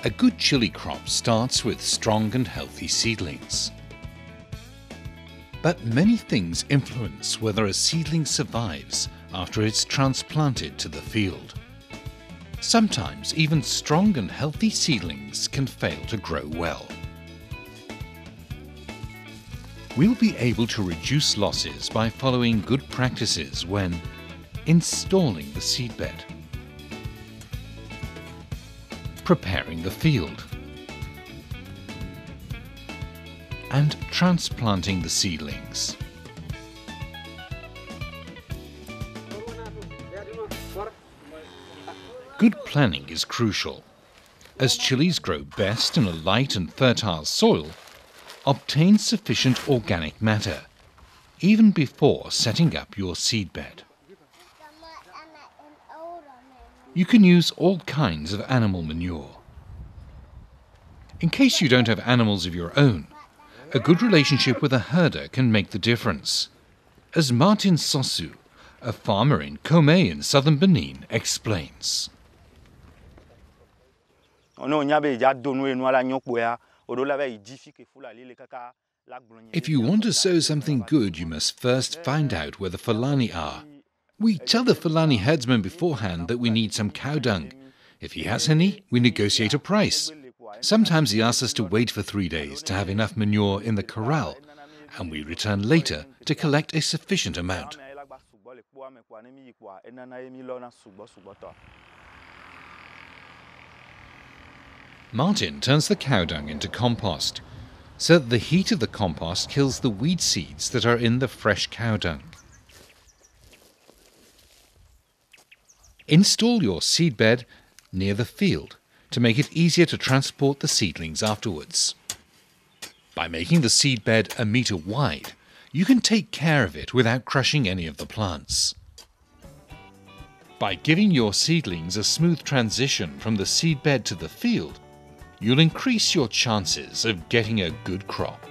A good chili crop starts with strong and healthy seedlings. But many things influence whether a seedling survives after it's transplanted to the field. Sometimes even strong and healthy seedlings can fail to grow well. We'll be able to reduce losses by following good practices when installing the seedbed, preparing the field, and transplanting the seedlings. Good planning is crucial. As chilies grow best in a light and fertile soil, obtain sufficient organic matter, even before setting up your seedbed. You can use all kinds of animal manure. In case you don't have animals of your own, a good relationship with a herder can make the difference. As Martin Sosu, a farmer in Kome in southern Benin, explains. If you want to sow something good, you must first find out where the Fulani are. We tell the Fulani herdsman beforehand that we need some cow dung. If he has any, we negotiate a price. Sometimes he asks us to wait for 3 days to have enough manure in the corral, and we return later to collect a sufficient amount. Martin turns the cow dung into compost, so that the heat of the compost kills the weed seeds that are in the fresh cow dung. Install your seedbed near the field to make it easier to transport the seedlings afterwards. By making the seedbed 1 meter wide, you can take care of it without crushing any of the plants. By giving your seedlings a smooth transition from the seedbed to the field, you'll increase your chances of getting a good crop.